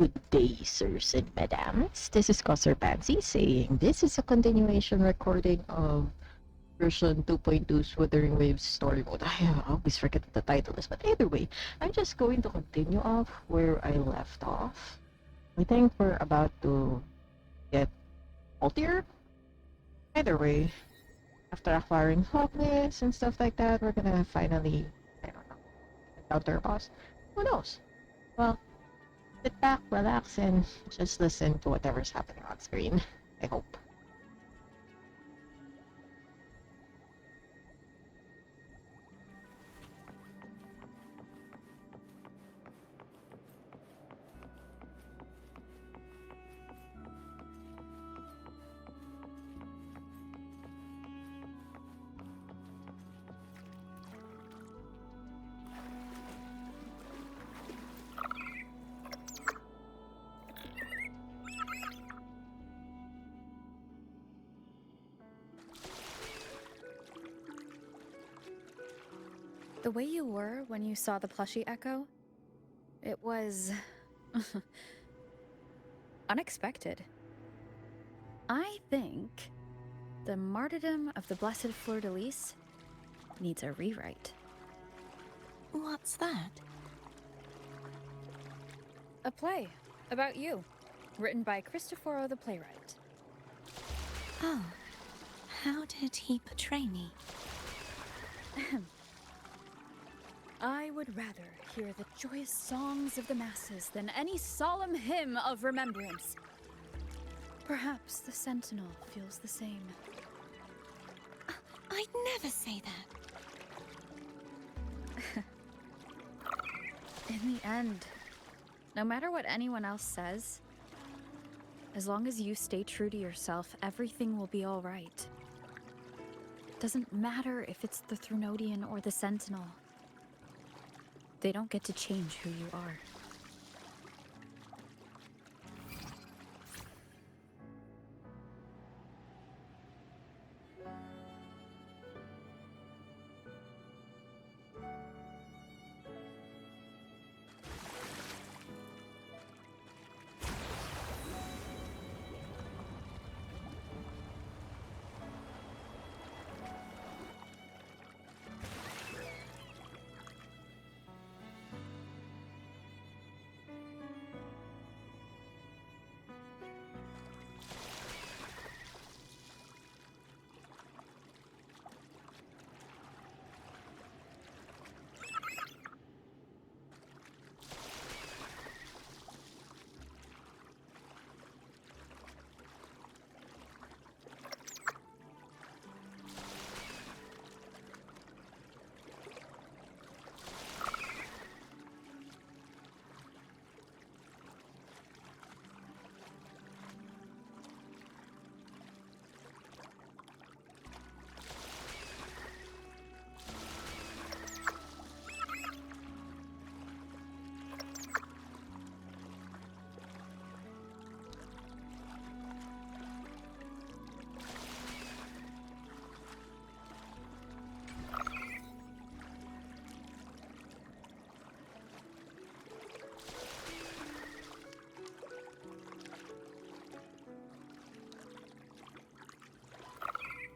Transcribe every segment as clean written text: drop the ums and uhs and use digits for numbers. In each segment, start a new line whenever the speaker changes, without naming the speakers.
Good day, sirs and madams. This is koser.Pansikoser saying this is a continuation recording of version 2.2's Wuthering Waves story mode. I always forget what the title is, but either way, I'm just going to continue off where I left off. I think we're about to get healthier. Either way, after acquiring hotness and stuff like that, we're gonna finally, I don't know, encounter a boss. Who knows? Well, sit back, relax, and just listen to whatever's happening on screen. I hope.
The way you were when you saw the plushie Echo, it was unexpected. I think the martyrdom of the Blessed Fleur-de-Lis needs a rewrite.
What's that?
A play about you, written by Cristoforo the playwright.
Oh, how did he portray me?
I would rather hear the joyous songs of the masses than any solemn hymn of remembrance. Perhaps the Sentinel feels the same.
I'd never say that.
In the end, no matter what anyone else says, as long as you stay true to yourself, everything will be all right. Doesn't matter if it's the Thrunodian or the Sentinel. They don't get to change who you are.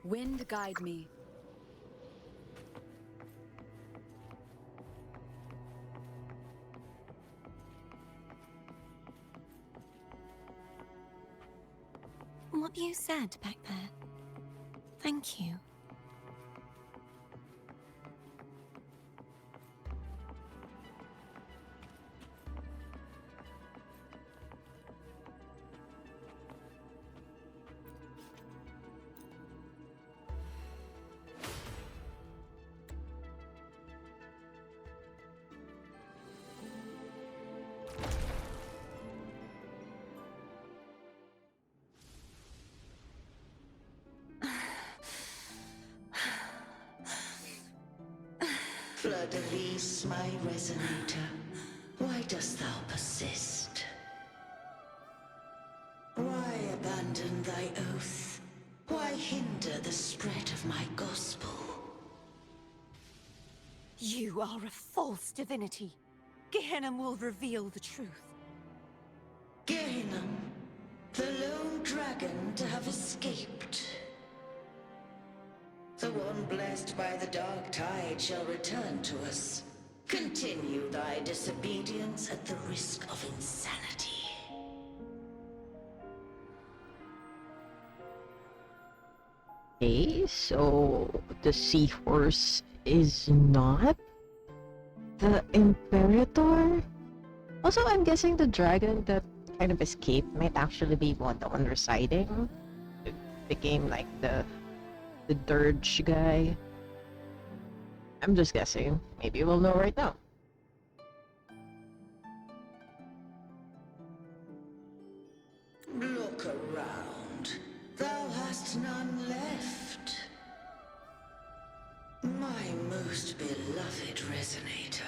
Wind guide me.
What you said back there. Thank you.
Fleur-de-Lis, my resonator, why dost thou persist? Why abandon thy oath? Why hinder the spread of my gospel?
You are a false divinity. Gehenna will reveal the truth.
Gehinnom, the lone dragon to have escaped. The one blessed by the dark tide shall return to us. Continue thy disobedience at the risk of insanity.
Okay, so the seahorse is not the Imperator? Also, I'm guessing the dragon that kind of escaped might actually be the one residing. It became like the dirge guy. I'm just guessing. Maybe we'll know right now.
Look around. Thou hast none left. My most beloved resonator.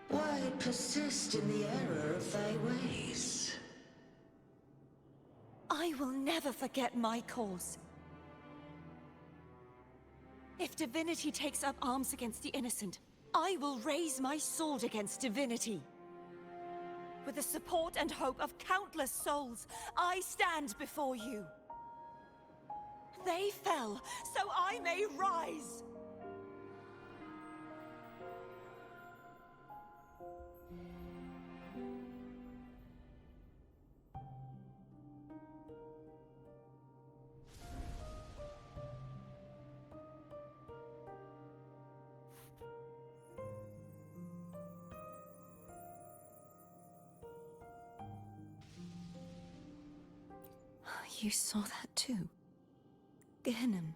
Why persist in the error of thy ways?
I will never forget my cause. If divinity takes up arms against the innocent, I will raise my sword against divinity. With the support and hope of countless souls, I stand before you. They fell, so I may rise! You saw that too? Gehinnom,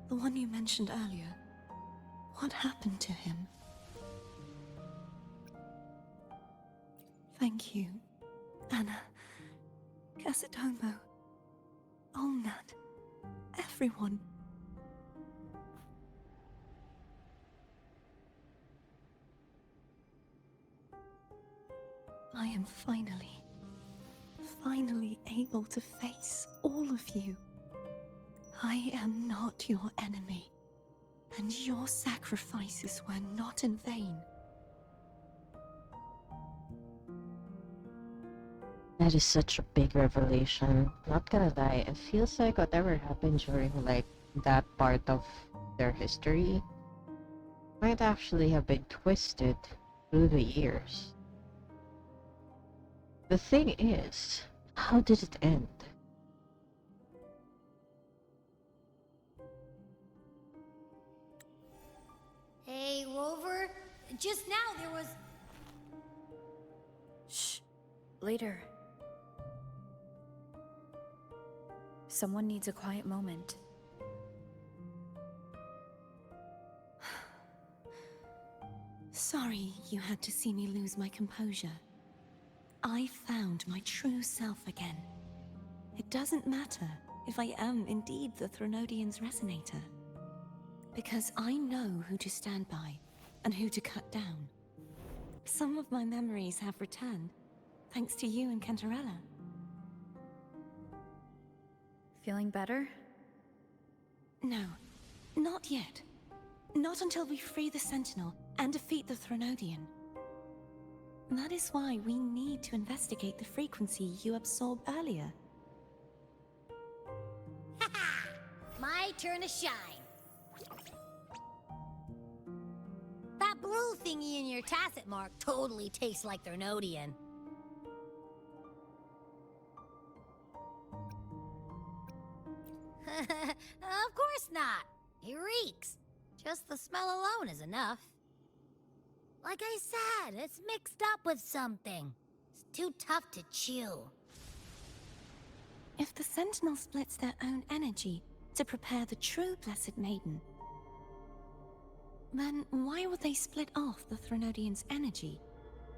the one you mentioned earlier. What happened to him? Thank you, Anna, Casatomo, Olnat, everyone. I am finally able to face all of you. I am not your enemy, and your sacrifices were not in vain.
That is such a big revelation. Not gonna lie, it feels like whatever happened during like that part of their history might actually have been twisted through the years. The thing is, how did it end?
Hey, Rover. Just now there was...
Shh. Later. Someone needs a quiet moment.
Sorry you had to see me lose my composure. I found my true self again. It doesn't matter if I am indeed the Threnodian's resonator, because I know who to stand by and who to cut down. Some of my memories have returned, thanks to you and Cantarella.
Feeling better?
No, not yet. Not until we free the Sentinel and defeat the Threnodian. That is why we need to investigate the frequency you absorbed earlier.
Haha! My turn to shine. That blue thingy in your tacit mark totally tastes like Threnodian. Of course not. It reeks. Just the smell alone is enough. Like I said, it's mixed up with something. It's too tough to chew.
If the Sentinel splits their own energy to prepare the true Blessed Maiden, then why would they split off the Threnodian's energy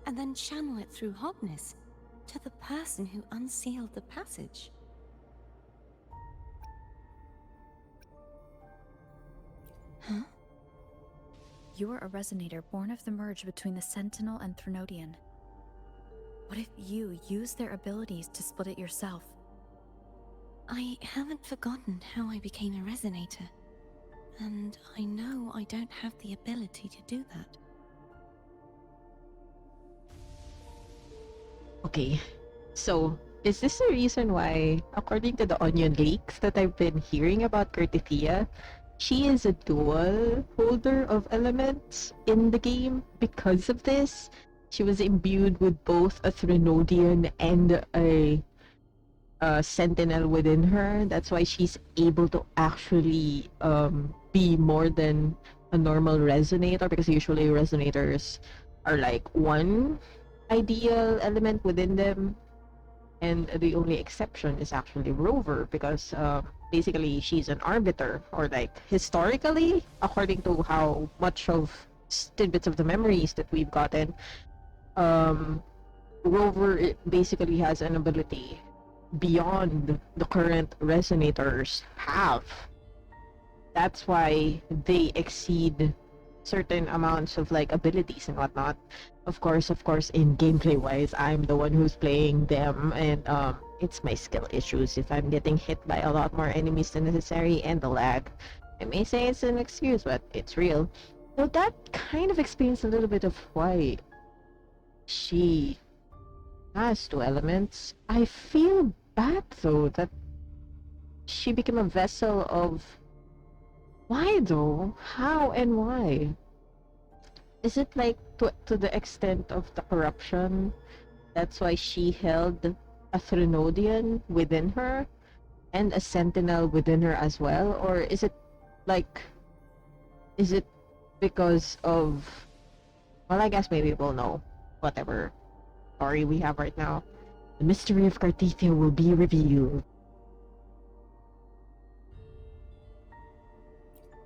and then channel it through Hobness to the person who unsealed the passage? Huh?
You are a resonator born of the merge between the Sentinel and Threnodian. What if you use their abilities to split it yourself?
I haven't forgotten how I became a resonator, and I know I don't have the ability to do that.
Okay, So, is this the reason why, according to the onion leaks that I've been hearing about Cartethiya, she is a dual holder of elements in the game because of this? She was imbued with both a Threnodian and a sentinel within her. That's why she's able to actually be more than a normal resonator, because usually resonators are like one ideal element within them, and the only exception is actually Rover, because basically she's an arbiter, or like historically, according to how much of tidbits of the memories that we've gotten, um, Rover basically has an ability beyond the current resonators have. That's why they exceed certain amounts of like abilities and whatnot. Of course, in gameplay wise, I'm the one who's playing them, and it's my skill issues if I'm getting hit by a lot more enemies than necessary, and the lag. I may say it's an excuse, but it's real. So that kind of explains a little bit of why she has two elements. I feel bad though that she became a vessel of. Why though? How and why? Is it like to the extent of the corruption? That's why she held a Threnodian within her and a Sentinel within her as well? Or is it like, is it because of, well, I guess maybe we'll know whatever story we have right now. The mystery of Cartethiya will be revealed.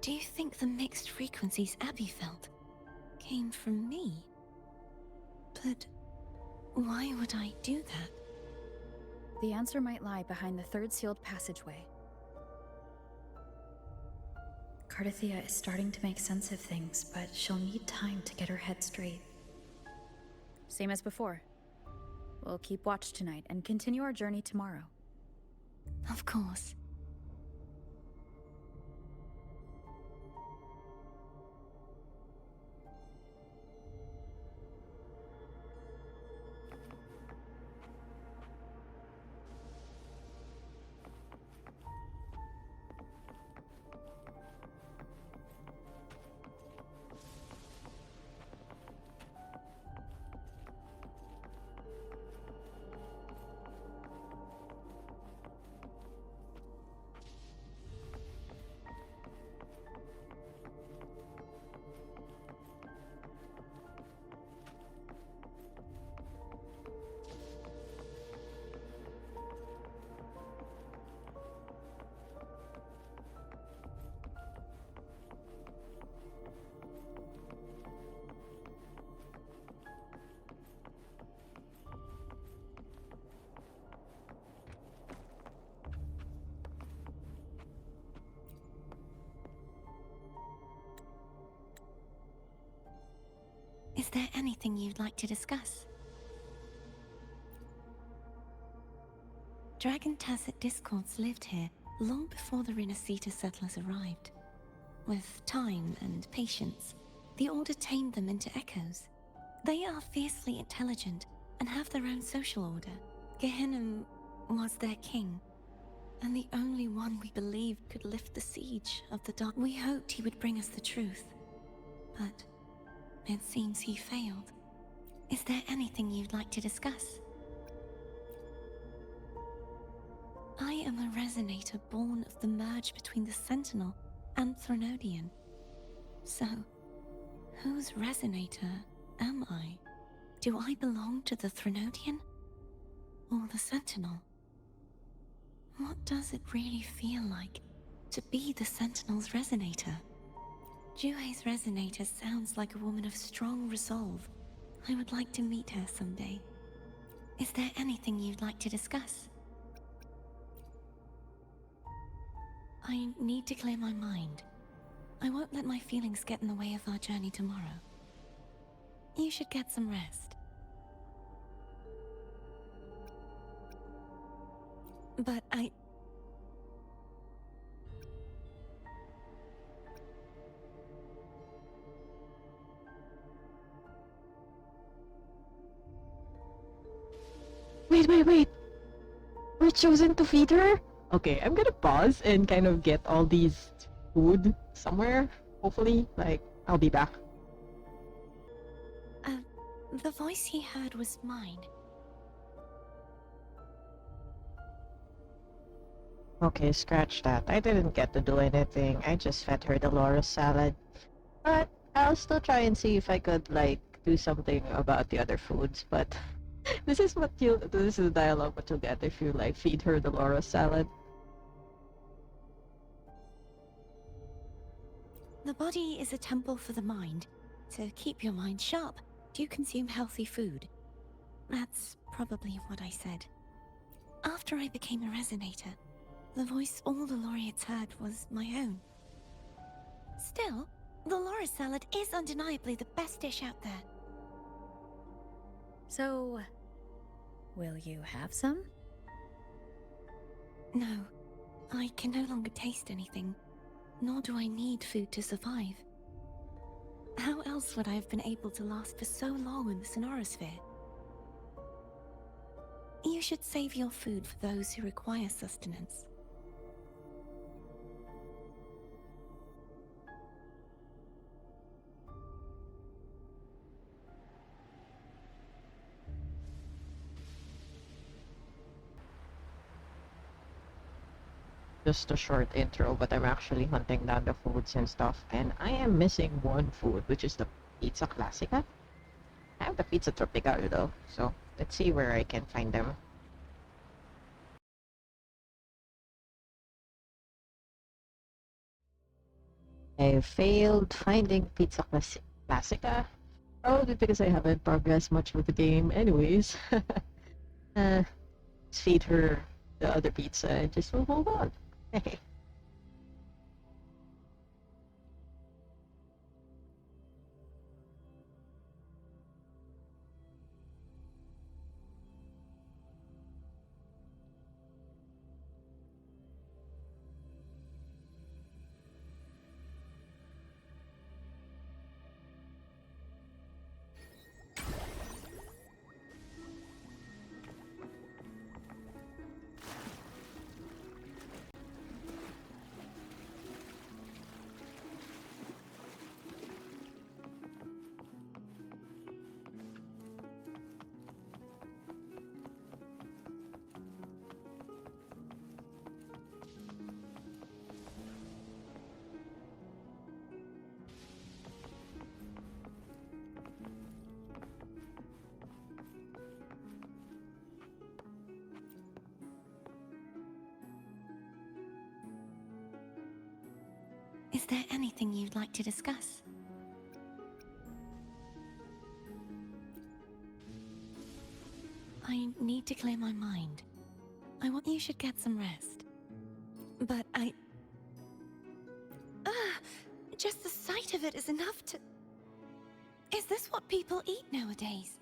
Do you think the mixed frequencies Abby felt came from me? But why would I do that?
The answer might lie behind the third sealed passageway. Cartethiya is starting to make sense of things, but she'll need time to get her head straight. Same as before. We'll keep watch tonight and continue our journey tomorrow.
Of course. Is there anything you'd like to discuss? Dragon Tacet discords lived here long before the Renacita settlers arrived. With time and patience, the Order tamed them into echoes. They are fiercely intelligent and have their own social order. Gehinnom was their king, and the only one we believed could lift the siege of the dark. We hoped he would bring us the truth, but it seems he failed. Is there anything you'd like to discuss? I am a resonator born of the merge between the Sentinel and Threnodian. So, whose resonator am I? Do I belong to the Threnodian? Or the Sentinel? What does it really feel like to be the Sentinel's resonator? Juhe's resonator sounds like a woman of strong resolve. I would like to meet her someday. Is there anything you'd like to discuss? I need to clear my mind. I won't let my feelings get in the way of our journey tomorrow. You should get some rest. But
Wait. We're chosen to feed her? Okay, I'm gonna pause and kind of get all these food somewhere. Hopefully, like, I'll be back.
The voice he heard was mine.
Okay, scratch that. I didn't get to do anything. I just fed her the Laura salad. But I'll still try and see if I could, like, do something about the other foods. But this is the dialogue what you'll get if you, like, feed her the Laura salad.
The body is a temple for the mind. To keep your mind sharp, do you consume healthy food? That's probably what I said. After I became a resonator, the voice all the laureates heard was my own. Still, the Laura salad is undeniably the best dish out there.
So, will you have some?
No, I can no longer taste anything, nor do I need food to survive. How else would I have been able to last for so long in the Sonorosphere? You should save your food for those who require sustenance.
Just a short intro, but I'm actually hunting down the foods and stuff. And I am missing one food, which is the pizza classica. I have the pizza tropical though, so let's see where I can find them. I failed finding pizza classica, probably because I haven't progressed much with the game. Anyways, let's feed her the other pizza and just we'll move on.
Is there anything you'd like to discuss? I need to clear my mind. I want you should get some rest. But just the sight of it is enough to... Is this what people eat nowadays?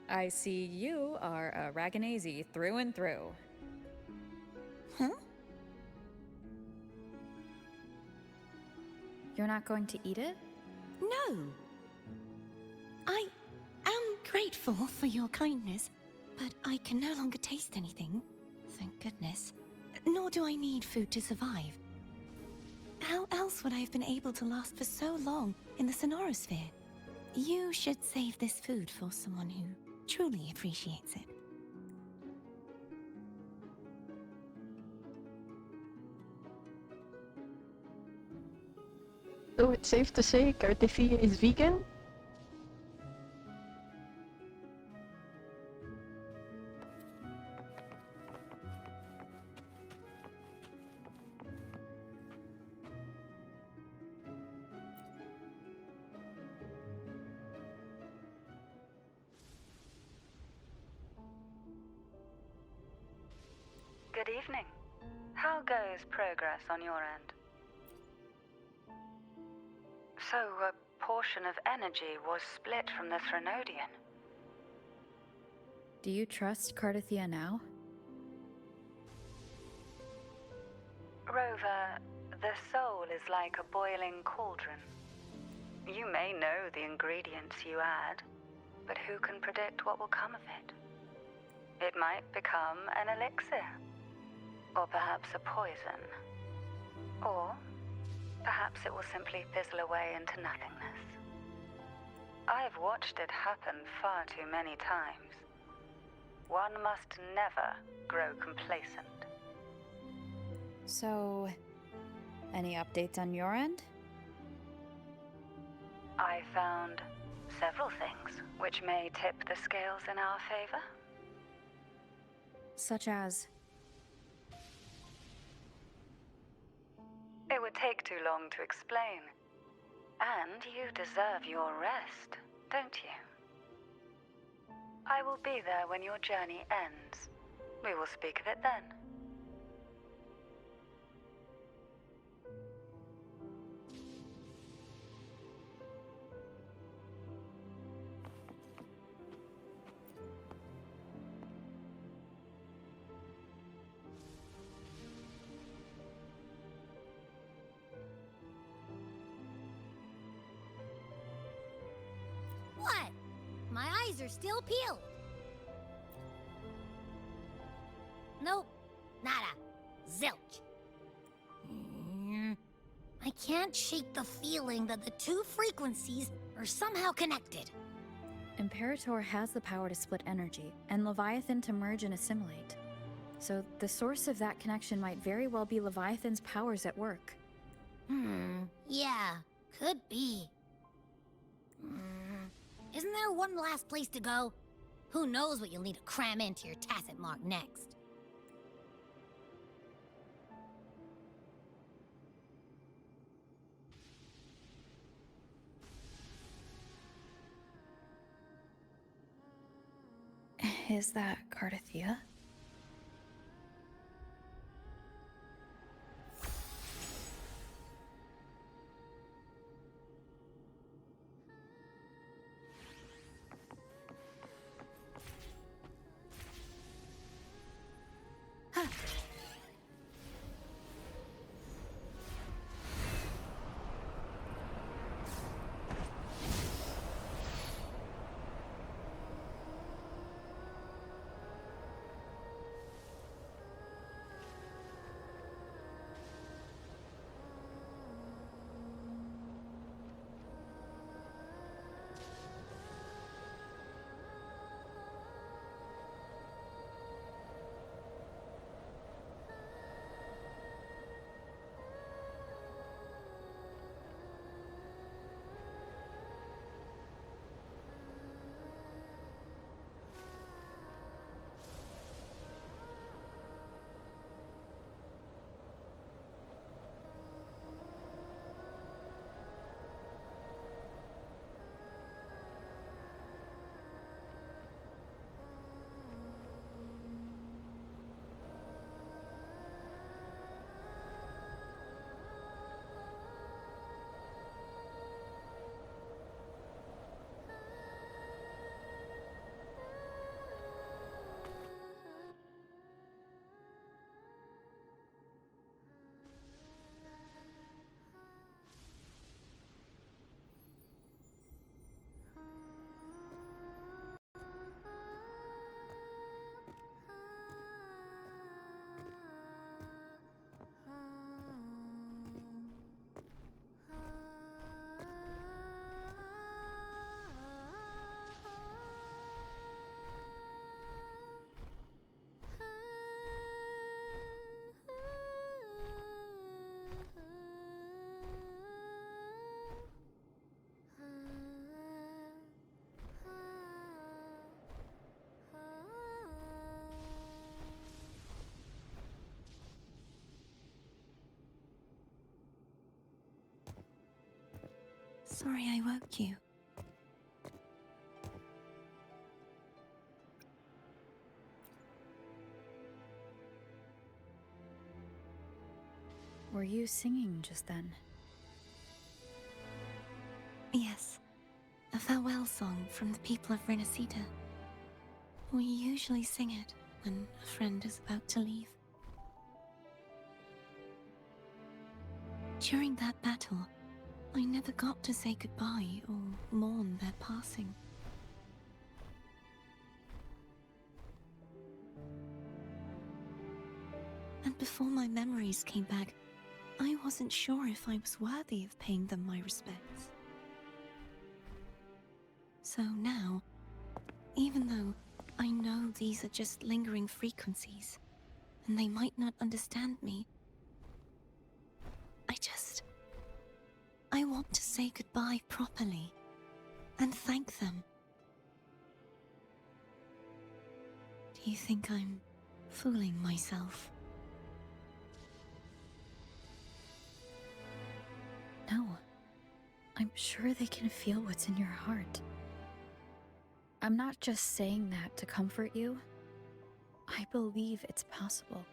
I see you are a Raganazi through and through.
Huh?
You're not going to eat it?
No. I am grateful for your kindness, but I can no longer taste anything. Thank goodness. Nor do I need food to survive. How else would I have been able to last for so long in the Sonorosphere? You should save this food for someone who truly appreciates it.
So it's safe to say Cartethiya is vegan?
Good evening. How goes progress on your end? So, a portion of energy was split from the Threnodian.
Do you trust Cartethiya now?
Rover, the soul is like a boiling cauldron. You may know the ingredients you add, but who can predict what will come of it? It might become an elixir. Or perhaps a poison. Or perhaps it will simply fizzle away into nothingness. I've watched it happen far too many times. One must never grow complacent.
So, any updates on your end?
I found several things which may tip the scales in our favor.
Such as?
It would take too long to explain. And you deserve your rest, don't you? I will be there when your journey ends. We will speak of it then.
What? My eyes are still peeled. Nope. Nada. Zilch. I can't shake the feeling that the two frequencies are somehow connected.
Imperator has the power to split energy, and Leviathan to merge and assimilate. So the source of that connection might very well be Leviathan's powers at work.
Yeah, could be. Isn't there one last place to go? Who knows what you'll need to cram into your tacit mark next?
Is that Cartethiya?
Sorry I woke you.
Were you singing just then?
Yes, a farewell song from the people of Renacita. We usually sing it when a friend is about to leave. During that battle, I never got to say goodbye or mourn their passing. And before my memories came back, I wasn't sure if I was worthy of paying them my respects. So now, even though I know these are just lingering frequencies, and they might not understand me, I want to say goodbye properly, and thank them. Do you think I'm fooling myself?
No. I'm sure they can feel what's in your heart. I'm not just saying that to comfort you. I believe it's possible.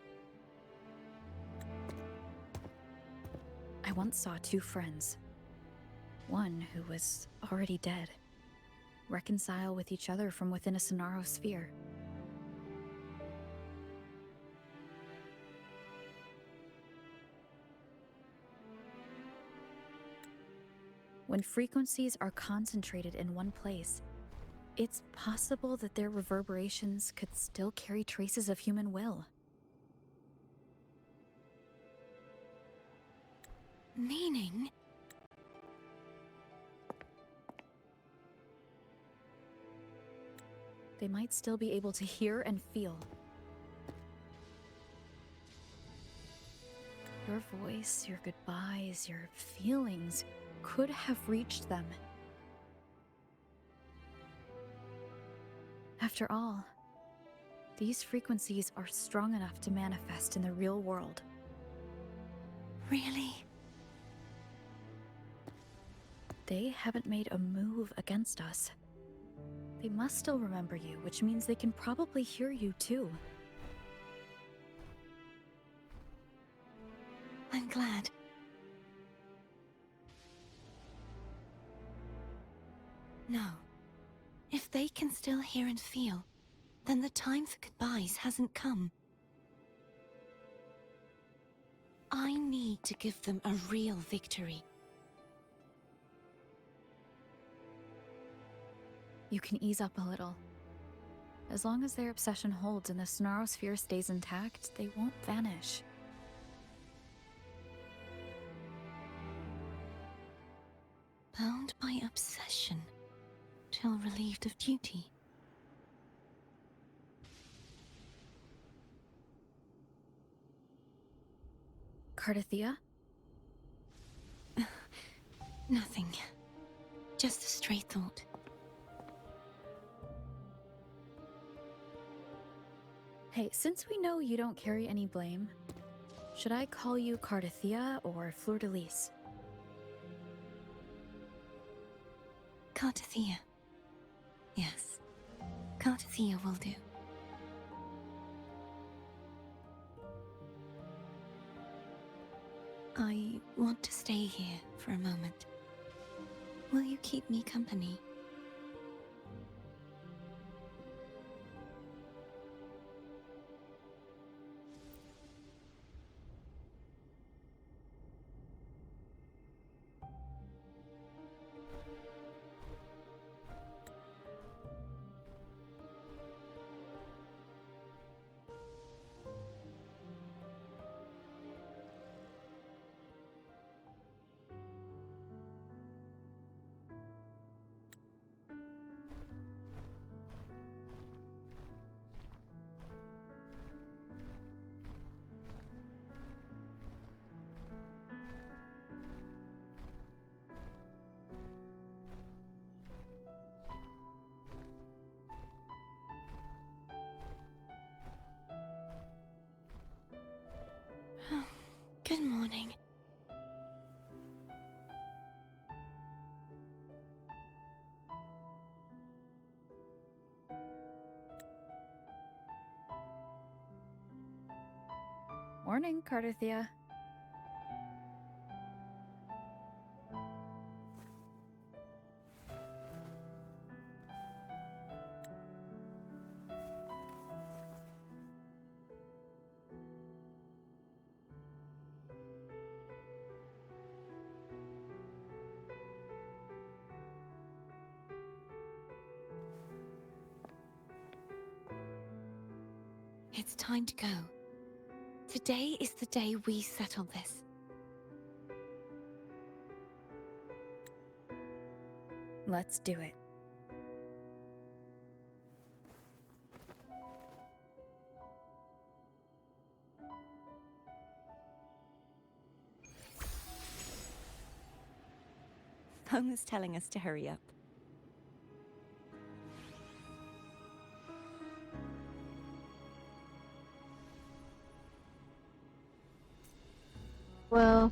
I once saw two friends. One who was already dead, reconcile with each other from within a Sonaro sphere. When frequencies are concentrated in one place, it's possible that their reverberations could still carry traces of human will.
Meaning?
They might still be able to hear and feel. Your voice, your goodbyes, your feelings could have reached them. After all, these frequencies are strong enough to manifest in the real world.
Really?
They haven't made a move against us. They must still remember you, which means they can probably hear you too.
I'm glad. No. If they can still hear and feel, then the time for goodbyes hasn't come. I need to give them a real victory.
You can ease up a little. As long as their obsession holds and the Sonaro sphere stays intact, they won't vanish.
Bound by obsession, till relieved of duty.
Cartethiya?
Nothing. Just a stray thought.
Hey, since we know you don't carry any blame, should I call you Cartethiya or Fleur-de-Lis?
Cartethiya. Yes. Cartethiya will do. I want to stay here for a moment. Will you keep me company? Good morning.
Morning, Cartethiya.
It's time to go. Today is the day we settle this.
Let's do it.
Homer's telling us to hurry up.
Well,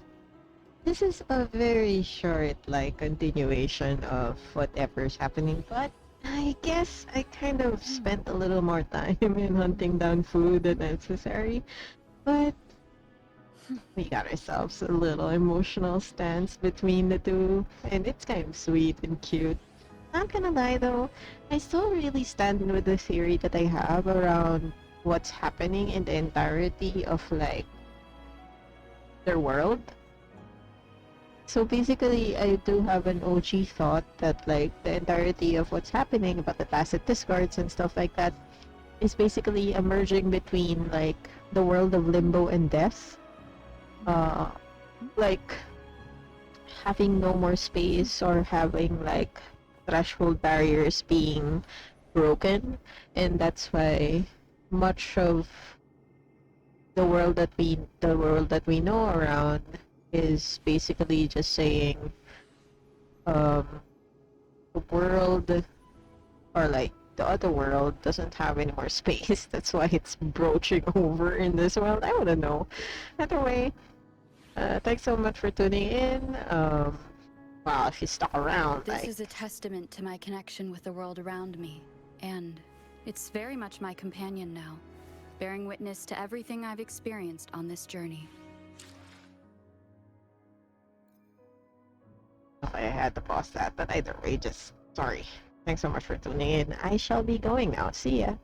this is a very short, like, continuation of whatever's happening, but I guess I kind of spent a little more time in hunting down food than necessary, but we got ourselves a little emotional stance between the two, and it's kind of sweet and cute. Not gonna lie though, I still really stand with the theory that I have around what's happening in the entirety of, like, their world. So basically, I do have an OG thought that, like, the entirety of what's happening about the tacit discards and stuff like that is basically emerging between, like, the world of limbo and death. Like, having no more space or having, like, threshold barriers being broken, and that's why much of the world that we know around is basically just saying um the world, or like the other world, doesn't have any more space. That's why it's broaching over in this world. I wouldn't know. Either way, thanks so much for tuning in. Wow, if you stuck around,
This
like,
is a testament to my connection with the world around me, and it's very much my companion now, bearing witness to everything I've experienced on this journey.
I had to pause that, but either way, just sorry. Thanks so much for tuning in. I shall be going now. See ya.